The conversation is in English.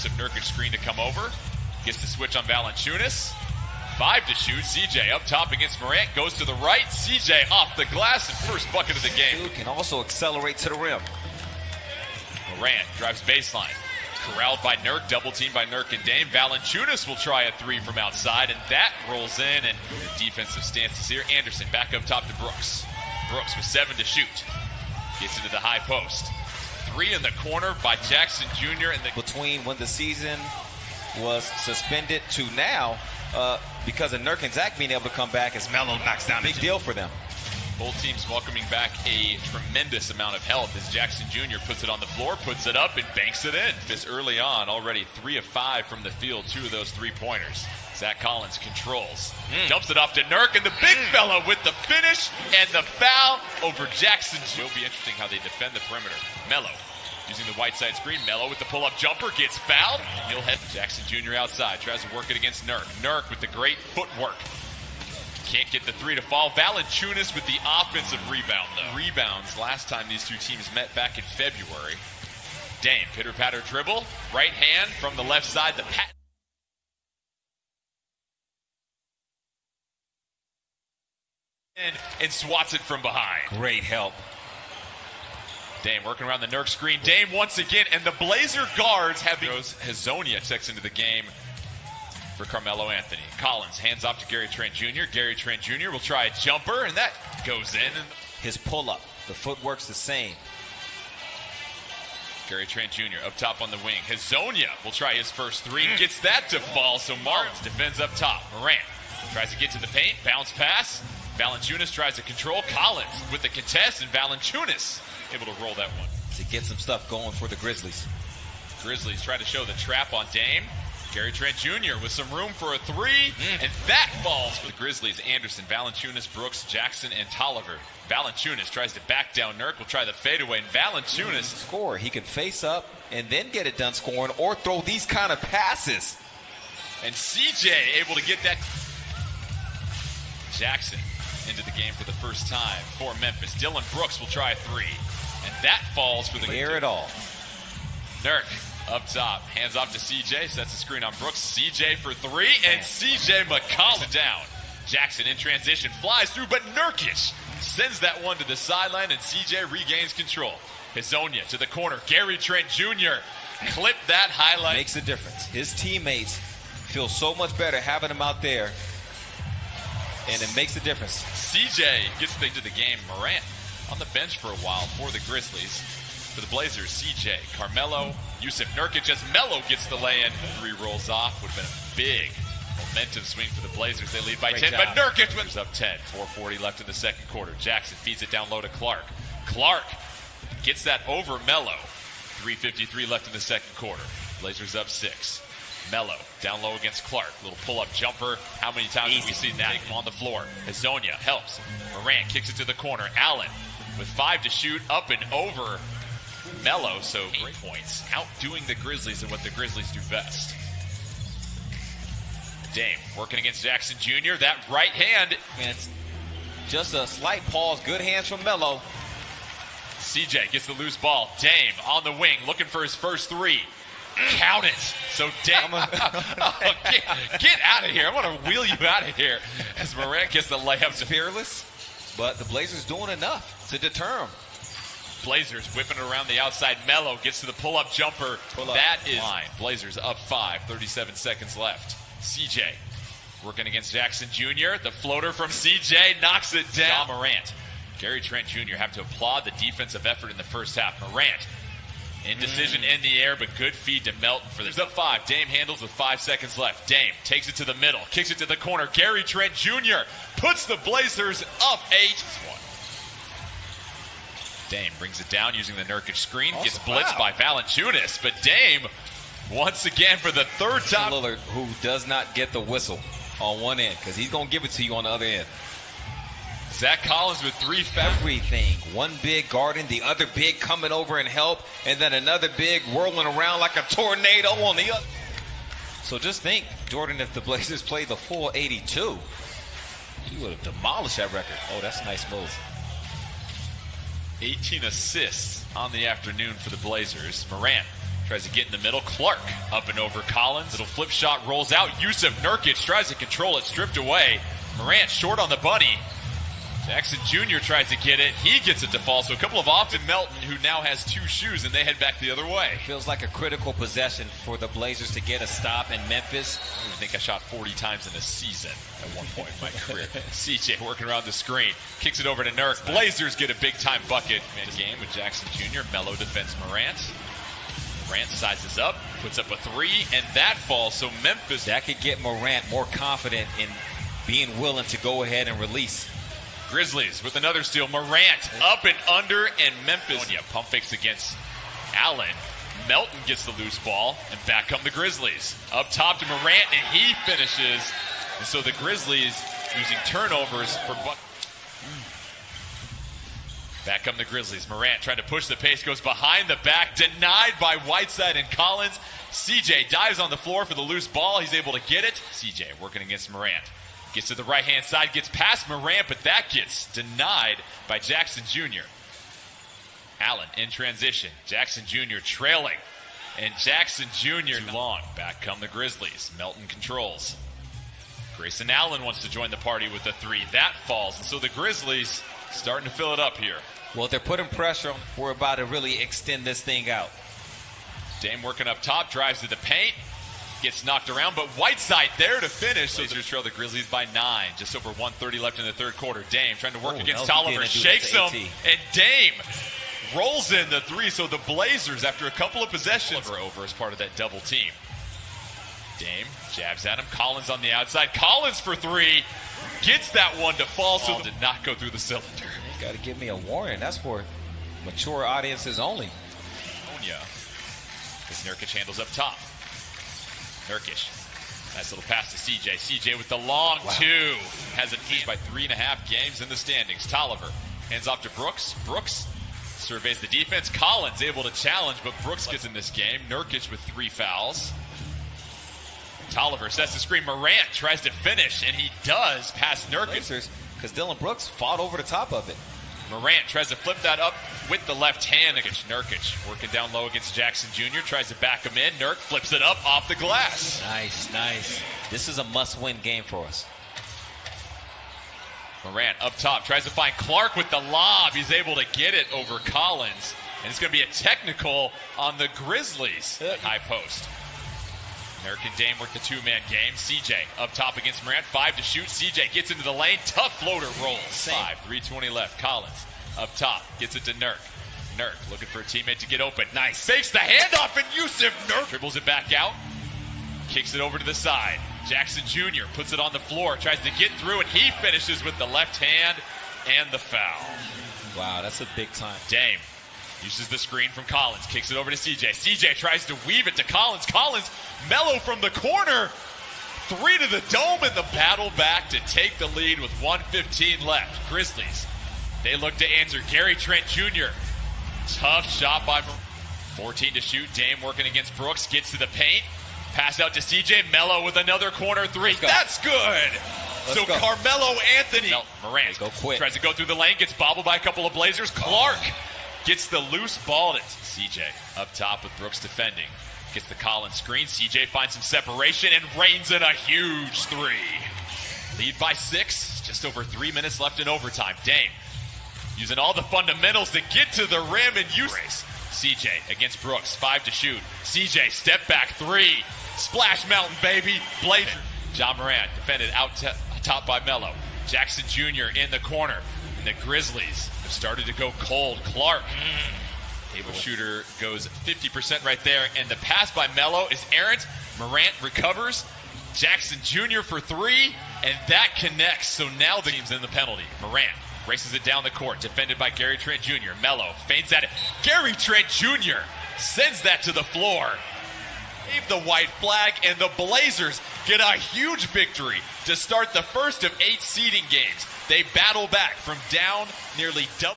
Yusuf Nurkic screen to come over. Gets the switch on Valanciunas. 5 to shoot. CJ up top against Morant. Goes to the right. CJ off the glass and first bucket of the game. Can also accelerate to the rim. Morant drives baseline. Corralled by Nurk. Double teamed by Nurk and Dame. Valanciunas will try a three from outside, and that rolls in. And the defensive stances here. Anderson back up top to Brooks. Brooks with 7 to shoot. Gets into the high post. 3 in the corner by Jackson Jr. Between when the season was suspended to now, because of Nurk and Zach being able to come back as Melo knocks down. Big deal for them. Both teams welcoming back a tremendous amount of help as Jackson Jr. puts it on the floor, puts it up, and banks it in. This early on, already 3 of 5 from the field, 2 of those 3-pointers. Zach Collins controls. Dumps it off to Nurk, and the big fella with the finish and the foul over Jackson. It'll be interesting how they defend the perimeter. Melo using the white side screen. Melo with the pull-up jumper, gets fouled. And he'll head Jackson Jr. outside, tries to work it against Nurk. Nurk with the great footwork. Can't get the 3 to fall. Valanciunas with the offensive rebound, though. Rebounds last time these two teams met back in February. Dame, pitter-patter dribble. Right hand from the left side. The pat. And swats it from behind. Great help. Dame working around the Nurk screen. Dame once again, and the Blazer guards have goes. Hazonia checks into the game for Carmelo Anthony. Collins hands off to Gary Trent Jr. Gary Trent Jr. will try a jumper, and that goes in. His pull-up, the footwork's the same. Gary Trent Jr. up top on the wing. Hazonia will try his first 3. Gets that to fall, so Martins defends up top. Morant tries to get to the paint. Bounce pass. Valanciunas tries to control. Collins with the contest, and Valanciunas able to roll that one. To get some stuff going for the Grizzlies. Grizzlies try to show the trap on Dame. Gary Trent Jr. with some room for a 3, and that falls for the Grizzlies. Anderson, Valanciunas, Brooks, Jackson, and Tolliver. Valanciunas tries to back down Nurk, will try the fadeaway, and Valanciunas score. He can face up and then get it done scoring, or throw these kind of passes. And CJ able to get that. Jackson into the game for the first time for Memphis. Dylan Brooks will try a 3, and that falls for the Clear it all. Nurk up top, hands off to CJ, sets the screen on Brooks. CJ for 3, and CJ McCollum down. Jackson in transition, flies through, but Nurkic sends that one to the sideline, and CJ regains control. Hazonia to the corner. Gary Trent Jr. clipped that highlight. Makes a difference. His teammates feel so much better having him out there, and it makes a difference. CJ gets into the game. Morant on the bench for a while for the Grizzlies. For the Blazers, CJ, Carmelo, Yusuf Nurkic as Melo gets the lay-in. 3 rolls off. Would have been a big momentum swing for the Blazers. They lead by 10, but Nurkic wins up 10. 4:40 left in the second quarter. Jackson feeds it down low to Clark. Clark gets that over Melo. 3:53 left in the second quarter. Blazers up 6. Melo down low against Clark. Little pull-up jumper. How many times have we seen that? On the floor. Hazonia helps. Morant kicks it to the corner. Allen with 5 to shoot. Up and over Melo. So 8 points. Outdoing the Grizzlies and what the Grizzlies do best. Dame working against Jackson Jr. That right hand. Man, it's just a slight pause. Good hands from Melo. CJ gets the loose ball. Dame on the wing looking for his first 3. Count it. So Dame, get out of here. I want to wheel you out of here as Morant gets the layup. Fearless, but the Blazers doing enough to deter him. Blazers whipping it around the outside. Melo gets to the pull-up jumper. That is line. Blazers up 5, 37 seconds left. CJ working against Jackson Jr. The floater from CJ knocks it down. Ja Morant. Gary Trent Jr. have to applaud the defensive effort in the first half. Morant, indecision in the air, but good feed to Melton for this. Up 5. Dame handles with 5 seconds left. Dame takes it to the middle, kicks it to the corner. Gary Trent Jr. puts the Blazers up 8. Dame brings it down using the Nurkic screen. Gets blitzed by Valanciunas, but Dame, once again for the 3rd time. Lillard, who does not get the whistle on one end, because he's going to give it to you on the other end. Zach Collins with 3 everything. One big guarding, the other big coming over and help, and then another big whirling around like a tornado on the other. So just think, Jordan, if the Blazers played the full 82, he would have demolished that record. Oh, that's a nice move. 18 assists on the afternoon for the Blazers. Morant tries to get in the middle. Clark up and over Collins. Little flip shot rolls out. Yusuf Nurkic tries to control it, stripped away. Morant short on the bunny. Jackson Jr. tries to get it. He gets it to fall. So a couple of off to Melton, who now has 2 shoes, and they head back the other way. Feels like a critical possession for the Blazers to get a stop in Memphis. I think I shot 40 times in a season at one point in my career. CJ working around the screen. Kicks it over to Nurk. Blazers get a big-time bucket. In the game with Jackson Jr. Melo defends Morant. Morant sizes up, puts up a 3, and that falls. So Memphis. That could get Morant more confident in being willing to go ahead and release. Grizzlies with another steal. Morant up and under, and Memphis. Pump fakes against Allen. Melton gets the loose ball, and back come the Grizzlies. Up top to Morant, and he finishes. And so the Grizzlies using turnovers for Back come the Grizzlies. Morant trying to push the pace, goes behind the back, denied by Whiteside and Collins. CJ dives on the floor for the loose ball. He's able to get it. CJ working against Morant. Gets to the right-hand side, gets past Morant, but that gets denied by Jackson Jr. Allen in transition. Jackson Jr. trailing. And Jackson Jr. too long. Back come the Grizzlies. Melton controls. Grayson Allen wants to join the party with a 3. That falls. And so the Grizzlies starting to fill it up here. Well, they're putting pressure on. We're about to really extend this thing out. Dame working up top, drives to the paint. Gets knocked around, but Whiteside there to finish. Blazers trail the Grizzlies by 9. Just over 1:30 left in the third quarter. Dame trying to work against Tolliver. Shakes him, and Dame rolls in the 3. So the Blazers, after a couple of possessions, are over as part of that double team. Dame jabs at him. Collins on the outside. Collins for 3. Gets that one to fall, so did not go through the cylinder. You got to give me a warning. That's for mature audiences only. As Nurkic handles up top. Nurkic. Nice little pass to CJ. CJ with the long 2. Has it eased by 3.5 games in the standings. Tolliver hands off to Brooks. Brooks surveys the defense. Collins able to challenge, but Brooks gets in this game. Nurkic with 3 fouls. Tolliver sets the screen. Morant tries to finish, and he does past Nurkic. Because Dylan Brooks fought over the top of it. Morant tries to flip that up with the left hand. Nurkic working down low against Jackson Jr. Tries to back him in. Nurk flips it up off the glass. Nice. This is a must-win game for us. Morant up top tries to find Clark with the lob. He's able to get it over Collins. And it's going to be a technical on the Grizzlies at high post. Nurk and Dame work the 2-man game. CJ up top against Morant. 5 to shoot. CJ gets into the lane. Tough floater rolls. 3:20 left. Collins up top. Gets it to Nurk. Nurk looking for a teammate to get open. Nice. Fakes the handoff, and Yusuf Nurk dribbles it back out. Kicks it over to the side. Jackson Jr. puts it on the floor. Tries to get through, and he finishes with the left hand and the foul. Wow, that's a big time. Dame uses the screen from Collins. Kicks it over to CJ. CJ tries to weave it to Collins. Collins, Melo from the corner. 3 to the dome, and the battle back to take the lead with 1:15 left. Grizzlies, they look to answer. Gary Trent Jr. Tough shot by 14 to shoot. Dame working against Brooks. Gets to the paint. Pass out to CJ. Melo with another corner 3. That's good. So Carmelo Anthony. Morant tries to go through the lane. Gets bobbled by a couple of Blazers. Clark gets the loose ball. It's CJ up top with Brooks defending. Gets the Collins screen. CJ finds some separation and rains in a huge 3. Lead by 6. Just over 3 minutes left in overtime. Dame using all the fundamentals to get to the rim and use race. CJ against Brooks. 5 to shoot. CJ step back 3. Splash Mountain, baby. Blazer. John Morant defended out top by Melo. Jackson Jr. in the corner. And the Grizzlies have started to go cold. Clark, able shooter, goes 50% right there. And the pass by Melo is errant. Morant recovers. Jackson Jr. for 3. And that connects. So now the team's in the penalty. Morant races it down the court. Defended by Gary Trent Jr. Melo feints at it. Gary Trent Jr. sends that to the floor. Gave the white flag, and the Blazers get a huge victory to start the first of 8 seeding games. They battle back from down nearly double.